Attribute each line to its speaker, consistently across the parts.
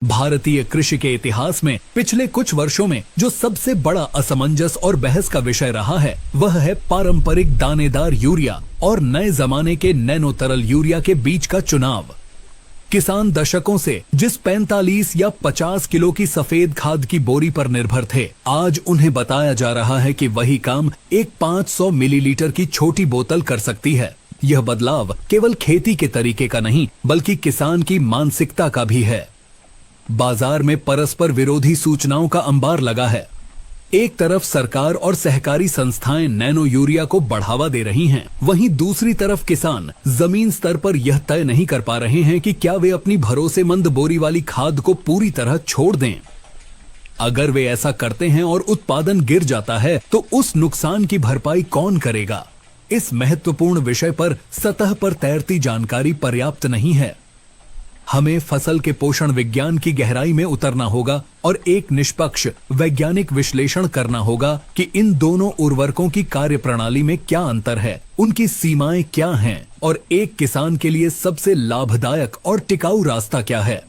Speaker 1: भारतीय कृषि के इतिहास में पिछले कुछ वर्षों में जो सबसे बड़ा असमंजस और बहस का विषय रहा है वह है पारंपरिक दानेदार यूरिया और नए जमाने के नैनो तरल यूरिया के बीच का चुनाव। किसान दशकों से जिस 45 या 50 किलो की सफेद खाद की बोरी पर निर्भर थे, आज उन्हें बताया जा रहा है कि वही काम एक 500 मिलीलीटर की छोटी बोतल कर सकती है। यह बदलाव केवल खेती के तरीके का नहीं बल्कि किसान की मानसिकता का भी है। बाजार में परस्पर विरोधी सूचनाओं का अंबार लगा है। एक तरफ सरकार और सहकारी संस्थाएं नैनो यूरिया को बढ़ावा दे रही हैं, वहीं दूसरी तरफ किसान जमीन स्तर पर यह तय नहीं कर पा रहे हैं कि क्या वे अपनी भरोसेमंद बोरी वाली खाद को पूरी तरह छोड़ दें। अगर वे ऐसा करते हैं और उत्पादन गिर जाता है तो उस नुकसान की भरपाई कौन करेगा? इस महत्वपूर्ण विषय पर सतह पर तैरती जानकारी पर्याप्त नहीं है। हमें फसल के पोषण विज्ञान की गहराई में उतरना होगा और एक निष्पक्ष वैज्ञानिक विश्लेषण करना होगा कि इन दोनों उर्वरकों की कार्यप्रणाली में क्या अंतर है, उनकी सीमाएं क्या हैं और एक किसान के लिए सबसे लाभदायक और टिकाऊ रास्ता क्या है।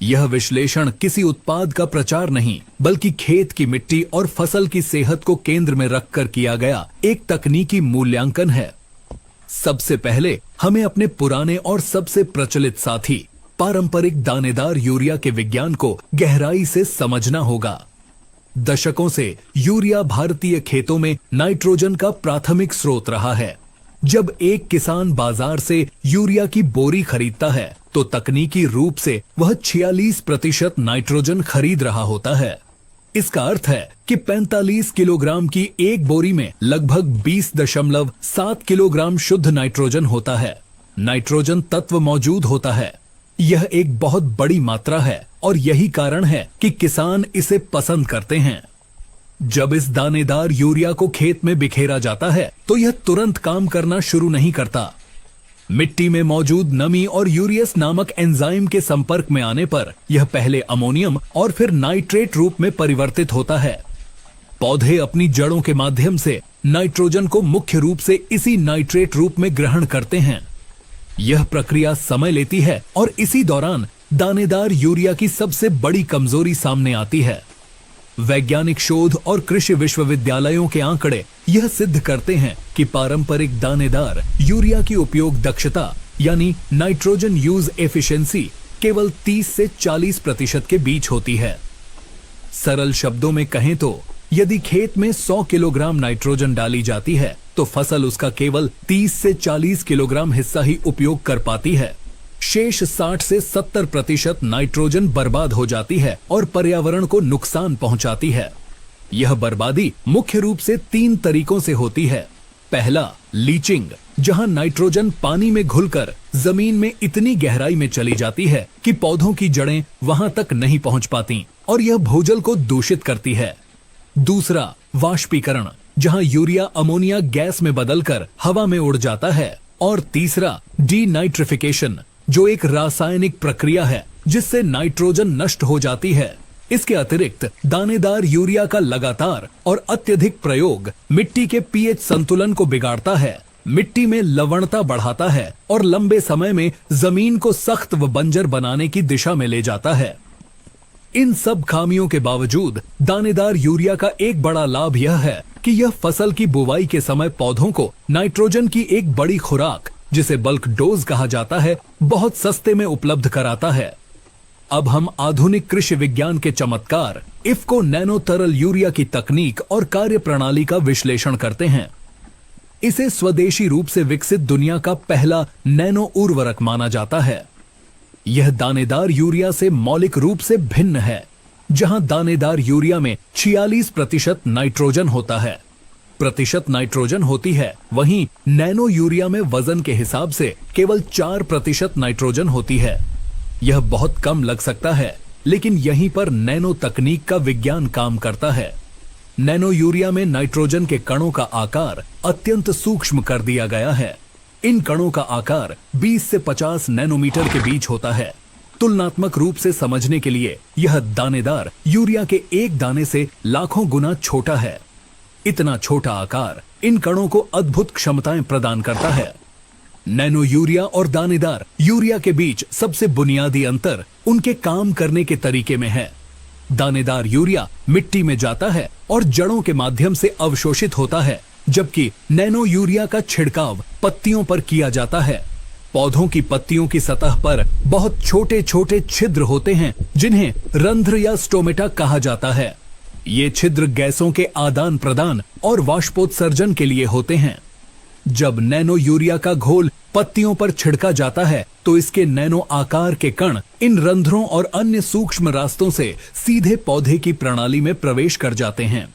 Speaker 1: यह विश्लेषण किसी उत्पाद का प्रचार नहीं बल्कि खेत की मिट्टी और फसल की सेहत को केंद्र में रखकर किया गया एक तकनीकी मूल्यांकन है। सबसे पहले हमें अपने पुराने और सबसे प्रचलित साथी पारंपरिक दानेदार यूरिया के विज्ञान को गहराई से समझना होगा। दशकों से यूरिया भारतीय खेतों में नाइट्रोजन का प्राथमिक स्रोत रहा है। जब एक किसान बाजार से यूरिया की बोरी खरीदता है तो तकनीकी रूप से वह 46% नाइट्रोजन खरीद रहा होता है। इसका अर्थ है कि 45 किलोग्राम की एक बोरी में लगभग 20.7 किलोग्राम शुद्ध नाइट्रोजन होता है। नाइट्रोजन तत्व मौजूद होता है। यह एक बहुत बड़ी मात्रा है और यही कारण है कि किसान इसे पसंद करते हैं। जब इस दानेदार यूरिया को खेत में बिखेरा जाता है तो यह तुरंत काम करना शुरू नहीं करता। मिट्टी में मौजूद नमी और यूरियस नामक एंजाइम के संपर्क में आने पर यह पहले अमोनियम और फिर नाइट्रेट रूप में परिवर्तित होता है। पौधे अपनी जड़ों के माध्यम से नाइट्रोजन को मुख्य रूप से इसी नाइट्रेट रूप में ग्रहण करते हैं। यह प्रक्रिया समय लेती है और इसी दौरान दानेदार यूरिया की सबसे बड़ी कमजोरी सामने आती है। वैज्ञानिक शोध और कृषि विश्वविद्यालयों के आंकड़े यह सिद्ध करते हैं कि पारंपरिक दानेदार यूरिया की उपयोग दक्षता यानी नाइट्रोजन यूज एफिशिएंसी केवल 30 से 40% के बीच होती है। सरल शब्दों में कहें तो यदि खेत में 100 किलोग्राम नाइट्रोजन डाली जाती है तो फसल उसका केवल 30 से 40 किलोग्राम हिस्सा ही उपयोग कर पाती है। शेष 60 से 70% नाइट्रोजन बर्बाद हो जाती है और पर्यावरण को नुकसान पहुंचाती है। यह बर्बादी मुख्य रूप से 3 तरीकों से होती है। पहला, लीचिंग, जहां नाइट्रोजन पानी में घुलकर जमीन में इतनी गहराई में चली जाती है कि पौधों की जड़ें वहां तक नहीं पहुंच पाती और यह भूजल को दूषित करती है। दूसरा, वाष्पीकरण, जहां यूरिया अमोनिया गैस में बदलकर हवा में उड़ जाता है। और तीसरा, डीनाइट्रिफिकेशन, जो एक रासायनिक प्रक्रिया है जिससे नाइट्रोजन नष्ट हो जाती है। इसके अतिरिक्त दानेदार यूरिया का लगातार और अत्यधिक प्रयोग मिट्टी के पीएच संतुलन को बिगाड़ता है, मिट्टी में लवणता बढ़ाता है और लंबे समय में जमीन को सख्त व बंजर बनाने की दिशा में ले जाता है। इन सब खामियों के बावजूद दानेदार यूरिया का एक बड़ा लाभ यह है कि यह फसल की बुवाई के समय पौधों को नाइट्रोजन की एक बड़ी खुराक, जिसे बल्क डोज कहा जाता है, बहुत सस्ते में उपलब्ध कराता है। अब हम आधुनिक कृषि विज्ञान के चमत्कार इफ्को नैनो तरल यूरिया की तकनीक और कार्यप्रणाली का विश्लेषण करते हैं। इसे स्वदेशी रूप से विकसित दुनिया का पहला नैनो उर्वरक माना जाता है। यह दानेदार यूरिया से मौलिक रूप से भिन्न है। जहां दानेदार यूरिया में 46% नाइट्रोजन होता है, प्रतिशत नाइट्रोजन होती है, वहीं नैनो यूरिया में वजन के हिसाब से केवल 4% नाइट्रोजन होती है। यह बहुत कम लग सकता है, लेकिन यहीं पर नैनो तकनीक का विज्ञान काम करता है। नैनो यूरिया में नाइट्रोजन के कणों का आकार अत्यंत सूक्ष्म कर दिया गया है। इन कणों का आकार 20 से 50 नैनोमीटर के बीच होता है। तुलनात्मक रूप से समझने के लिए यह दानेदार यूरिया के एक दाने से लाखों गुना छोटा है। इतना छोटा आकार इन कणों को अद्भुत क्षमताएं प्रदान करता है। नैनो यूरिया और दानेदार यूरिया के बीच सबसे बुनियादी अंतर उनके काम करने के तरीके में है। दानेदार यूरिया मिट्टी में जाता है और जड़ों के माध्यम से अवशोषित होता है, जबकि नैनो यूरिया का छिड़काव पत्तियों पर किया जाता है। पौधों की पत्तियों की सतह पर बहुत छोटे छोटे छिद्र होते हैं, जिन्हें रंध्र या स्टोमेटा कहा जाता है। ये छिद्र गैसों के आदान प्रदान और वाष्पोत्सर्जन के लिए होते हैं। जब नैनो यूरिया का घोल पत्तियों पर छिड़का जाता है तो इसके नैनो आकार के कण इन रंध्रों और अन्य सूक्ष्म रास्तों से सीधे पौधे की प्रणाली में प्रवेश कर जाते हैं।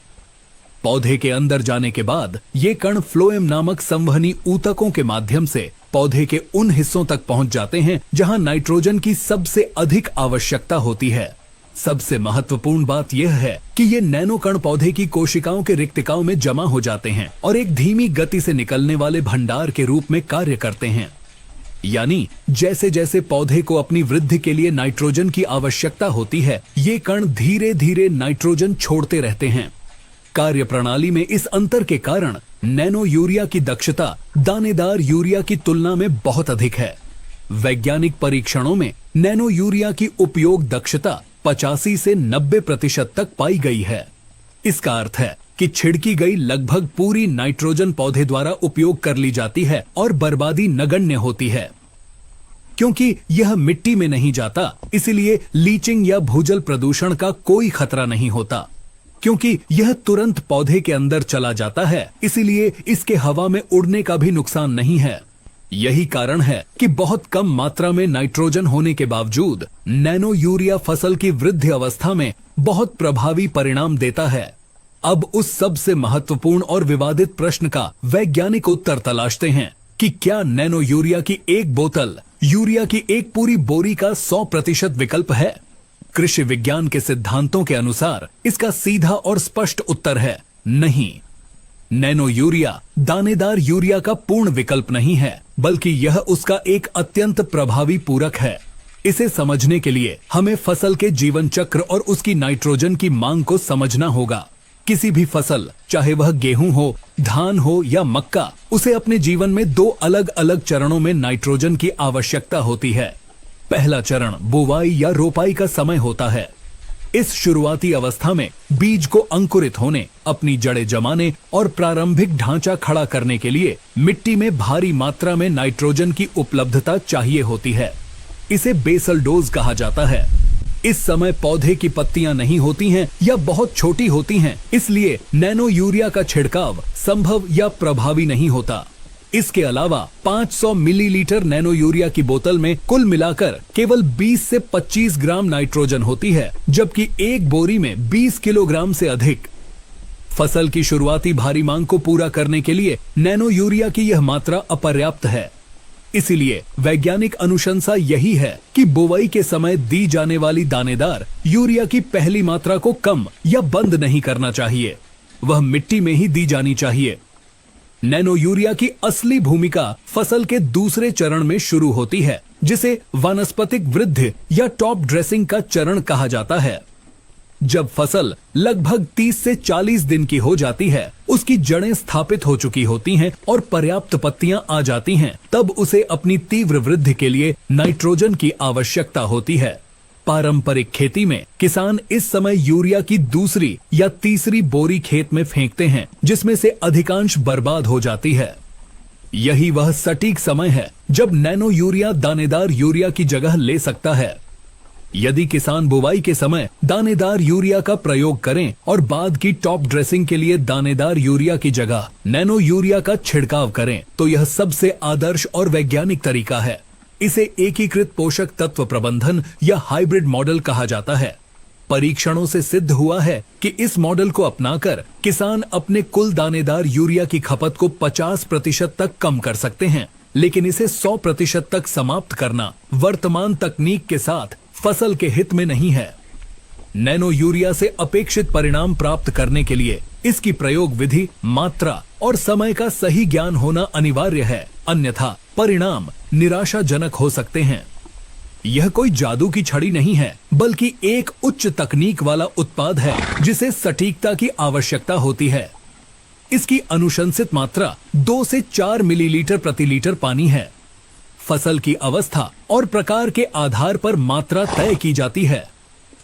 Speaker 1: पौधे के अंदर जाने के बाद ये कण फ्लोएम नामक संवहनी ऊतकों के माध्यम से पौधे के उन हिस्सों तक पहुंच जाते हैं जहां नाइट्रोजन की सबसे अधिक आवश्यकता होती है। सबसे महत्वपूर्ण बात यह है कि ये नैनो कण पौधे की कोशिकाओं के रिक्तिकाओं में जमा हो जाते हैं और एक धीमी गति से निकलने वाले भंडार के रूप में कार्य करते हैं। यानी जैसे जैसे पौधे को अपनी वृद्धि के लिए नाइट्रोजन की आवश्यकता होती है, ये कण धीरे धीरे नाइट्रोजन छोड़ते रहते हैं। कार्य प्रणाली में इस अंतर के कारण नैनो यूरिया की दक्षता दानेदार यूरिया की तुलना में बहुत अधिक है। वैज्ञानिक परीक्षणों में नैनो यूरिया की उपयोग दक्षता 85 से 90% तक पाई गई है। इसका अर्थ है कि छिड़की गई लगभग पूरी नाइट्रोजन पौधे द्वारा उपयोग कर ली जाती है और बर्बादी नगण्य होती है। क्योंकि यह मिट्टी में नहीं जाता, इसलिए लीचिंग या भूजल प्रदूषण का कोई खतरा नहीं होता। क्योंकि यह तुरंत पौधे के अंदर चला जाता है, इसलिए इसके हवा में उड़ने का भी नुकसान नहीं है। यही कारण है कि बहुत कम मात्रा में नाइट्रोजन होने के बावजूद नैनो यूरिया फसल की वृद्धि अवस्था में बहुत प्रभावी परिणाम देता है। अब उस सबसे महत्वपूर्ण और विवादित प्रश्न का वैज्ञानिक उत्तर तलाशते हैं कि क्या नैनो यूरिया की एक बोतल यूरिया की एक पूरी बोरी का 100% विकल्प है? कृषि विज्ञान के सिद्धांतों के अनुसार इसका सीधा और स्पष्ट उत्तर है नहीं। नैनो यूरिया दानेदार यूरिया का पूर्ण विकल्प नहीं है, बल्कि यह उसका एक अत्यंत प्रभावी पूरक है। इसे समझने के लिए हमें फसल के जीवन चक्र और उसकी नाइट्रोजन की मांग को समझना होगा। किसी भी फसल, चाहे वह गेहूं हो, धान हो या मक्का, उसे अपने जीवन में 2 अलग अलग चरणों में नाइट्रोजन की आवश्यकता होती है। पहला चरण बुवाई या रोपाई का समय होता है। इस शुरुआती अवस्था में बीज को अंकुरित होने, अपनी जड़ें जमाने और प्रारंभिक ढांचा खड़ा करने के लिए मिट्टी में भारी मात्रा में नाइट्रोजन की उपलब्धता चाहिए होती है। इसे बेसल डोज कहा जाता है। इस समय पौधे की पत्तियां नहीं होती हैं या बहुत छोटी होती हैं, इसलिए नैनो यूरिया का छिड़काव संभव या प्रभावी नहीं होता। इसके अलावा 500 मिलीलीटर नैनो यूरिया की बोतल में कुल मिलाकर केवल 20 से 25 ग्राम नाइट्रोजन होती है, जबकि एक बोरी में 20 किलोग्राम से अधिक। फसल की शुरुआती भारी मांग को पूरा करने के लिए नैनो यूरिया की यह मात्रा अपर्याप्त है। इसीलिए वैज्ञानिक अनुशंसा यही है कि बुवाई के समय दी जाने वाली दानेदार यूरिया की पहली मात्रा को कम या बंद नहीं करना चाहिए, वह मिट्टी में ही दी जानी चाहिए। नैनो यूरिया की असली भूमिका फसल के दूसरे चरण में शुरू होती है, जिसे वानस्पतिक वृद्धि या टॉप ड्रेसिंग का चरण कहा जाता है। जब फसल लगभग 30 से 40 दिन की हो जाती है, उसकी जड़ें स्थापित हो चुकी होती हैं और पर्याप्त पत्तियां आ जाती हैं, तब उसे अपनी तीव्र वृद्धि के लिए नाइट्रोजन की आवश्यकता होती है। पारंपरिक खेती में किसान इस समय यूरिया की दूसरी या तीसरी बोरी खेत में फेंकते हैं, जिसमें से अधिकांश बर्बाद हो जाती है। यही वह सटीक समय है जब नैनो यूरिया दानेदार यूरिया की जगह ले सकता है। यदि किसान बुवाई के समय दानेदार यूरिया का प्रयोग करें और बाद की टॉप ड्रेसिंग के लिए दानेदार यूरिया की जगह नैनो यूरिया का छिड़काव करें, तो यह सबसे आदर्श और वैज्ञानिक तरीका है। इसे एकीकृत पोषक तत्व प्रबंधन या हाइब्रिड मॉडल कहा जाता है। परीक्षणों से सिद्ध हुआ है कि इस मॉडल को अपनाकर किसान अपने कुल दानेदार यूरिया की खपत को 50% तक कम कर सकते हैं, लेकिन इसे 100% तक समाप्त करना वर्तमान तकनीक के साथ फसल के हित में नहीं है। नैनो यूरिया से अपेक्षित परिणाम प्राप्त करने के लिए इसकी प्रयोग विधि, मात्रा और समय का सही ज्ञान होना अनिवार्य है, अन्यथा परिणाम निराशाजनक हो सकते हैं। यह कोई जादू की छड़ी नहीं है, बल्कि एक उच्च तकनीक वाला उत्पाद है जिसे सटीकता की आवश्यकता होती है। इसकी अनुशंसित मात्रा 2 से 4 मिलीलीटर प्रति लीटर पानी है। फसल की अवस्था और प्रकार के आधार पर मात्रा तय की जाती है।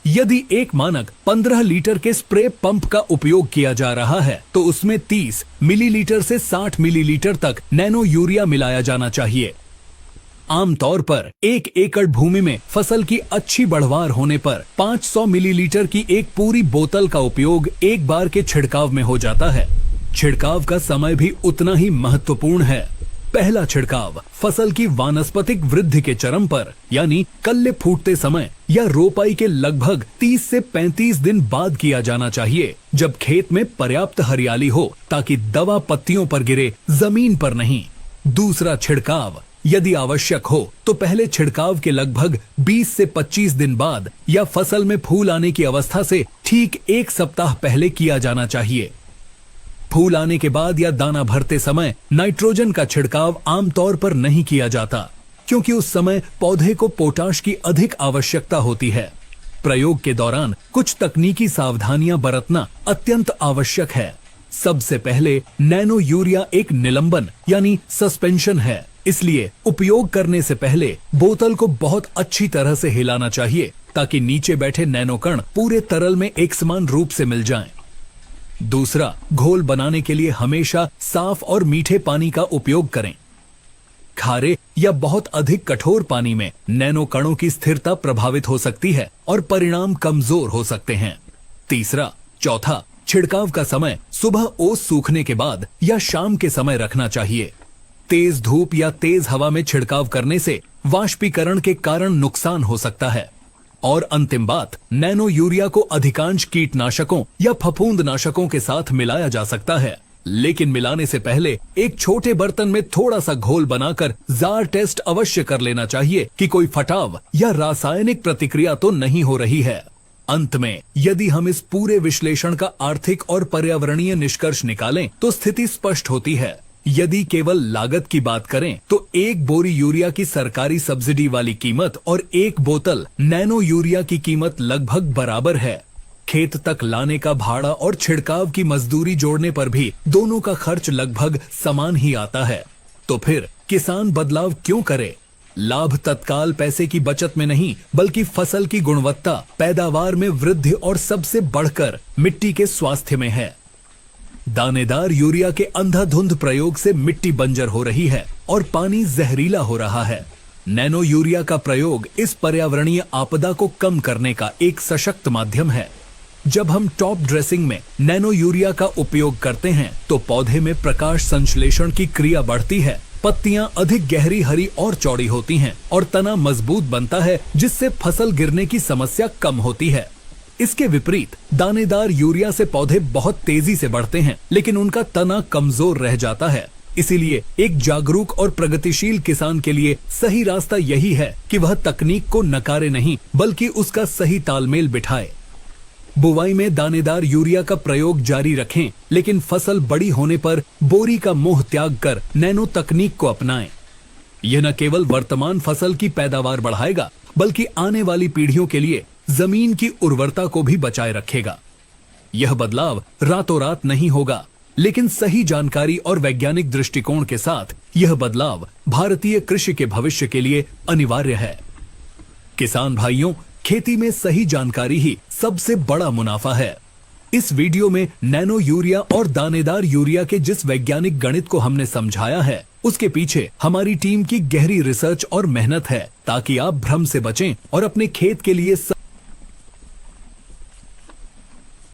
Speaker 1: यदि एक मानक 15 लीटर के स्प्रे पंप का उपयोग किया जा रहा है तो उसमें 30 मिलीलीटर से 60 मिलीलीटर तक नैनो यूरिया मिलाया जाना चाहिए। आमतौर पर 1 एकड़ भूमि में फसल की अच्छी बढ़वार होने पर 500 मिलीलीटर की एक पूरी बोतल का उपयोग एक बार के छिड़काव में हो जाता है। छिड़काव का समय भी उतना ही महत्वपूर्ण है। पहला छिड़काव फसल की वानस्पतिक वृद्धि के चरम पर यानी कल्ले फूटते समय या रोपाई के लगभग 30 से 35 दिन बाद किया जाना चाहिए, जब खेत में पर्याप्त हरियाली हो ताकि दवा पत्तियों पर गिरे, जमीन पर नहीं। दूसरा छिड़काव यदि आवश्यक हो तो पहले छिड़काव के लगभग 20 से 25 दिन बाद या फसल में फूल आने की अवस्था से ठीक 1 सप्ताह पहले किया जाना चाहिए। फूल आने के बाद या दाना भरते समय नाइट्रोजन का छिड़काव आमतौर पर नहीं किया जाता, क्योंकि उस समय पौधे को पोटाश की अधिक आवश्यकता होती है। प्रयोग के दौरान कुछ तकनीकी सावधानियां बरतना अत्यंत आवश्यक है। सबसे पहले नैनो यूरिया एक निलंबन यानी सस्पेंशन है, इसलिए उपयोग करने से पहले बोतल को बहुत अच्छी तरह से हिलाना चाहिए ताकि नीचे बैठे नैनो कण पूरे तरल में एक समान रूप से मिल जाएं। दूसरा, घोल बनाने के लिए हमेशा साफ और मीठे पानी का उपयोग करें। खारे या बहुत अधिक कठोर पानी में नैनो कणों की स्थिरता प्रभावित हो सकती है और परिणाम कमजोर हो सकते हैं। तीसरा, चौथा, छिड़काव का समय सुबह ओस सूखने के बाद या शाम के समय रखना चाहिए। तेज धूप या तेज हवा में छिड़काव करने से वाष्पीकरण के कारण नुकसान हो सकता है। और अंतिम बात, नैनो यूरिया को अधिकांश कीटनाशकों या फफूंदनाशकों के साथ मिलाया जा सकता है, लेकिन मिलाने से पहले एक छोटे बर्तन में थोड़ा सा घोल बनाकर जार टेस्ट अवश्य कर लेना चाहिए कि कोई फटाव या रासायनिक प्रतिक्रिया तो नहीं हो रही है। अंत में यदि हम इस पूरे विश्लेषण का आर्थिक और पर्यावरणीय निष्कर्ष निकालें तो स्थिति स्पष्ट होती है। यदि केवल लागत की बात करें तो एक बोरी यूरिया की सरकारी सब्सिडी वाली कीमत और एक बोतल नैनो यूरिया की कीमत लगभग बराबर है। खेत तक लाने का भाड़ा और छिड़काव की मजदूरी जोड़ने पर भी दोनों का खर्च लगभग समान ही आता है। तो फिर किसान बदलाव क्यों करे? लाभ तत्काल पैसे की बचत में नहीं, बल्कि फसल की गुणवत्ता, पैदावार में वृद्धि और सबसे बढ़कर मिट्टी के स्वास्थ्य में है। दानेदार यूरिया के अंधाधुंध प्रयोग से मिट्टी बंजर हो रही है और पानी जहरीला हो रहा है। नैनो यूरिया का प्रयोग इस पर्यावरणीय आपदा को कम करने का एक सशक्त माध्यम है। जब हम टॉप ड्रेसिंग में नैनो यूरिया का उपयोग करते हैं तो पौधे में प्रकाश संश्लेषण की क्रिया बढ़ती है, पत्तियां अधिक गहरी, हरी और चौड़ी होती हैं और तना मजबूत बनता है, जिससे फसल गिरने की समस्या कम होती है। इसके विपरीत दानेदार यूरिया से पौधे बहुत तेजी से बढ़ते हैं, लेकिन उनका तना कमजोर रह जाता है। इसीलिए एक जागरूक और प्रगतिशील किसान के लिए सही रास्ता यही है कि वह तकनीक को नकारे नहीं, बल्कि उसका सही तालमेल बिठाए। बुवाई में दानेदार यूरिया का प्रयोग जारी रखें, लेकिन फसल बड़ी होने पर बोरी का मोह त्याग कर नैनो तकनीक को अपनाएं। यह न केवल वर्तमान फसल की पैदावार बढ़ाएगा, बल्कि आने वाली पीढ़ियों के लिए जमीन की उर्वरता को भी बचाए रखेगा। यह बदलाव रातों रात नहीं होगा, लेकिन सही जानकारी और वैज्ञानिक दृष्टिकोण के साथ यह बदलाव भारतीय कृषि के भविष्य के लिए अनिवार्य है। किसान भाइयों, खेती में सही जानकारी ही सबसे बड़ा मुनाफा है। इस वीडियो में नैनो यूरिया और दानेदार यूरिया के जिस वैज्ञानिक गणित को हमने समझाया है, उसके पीछे हमारी टीम की गहरी रिसर्च और मेहनत है, ताकि आप भ्रम से बचें और अपने खेत के लिए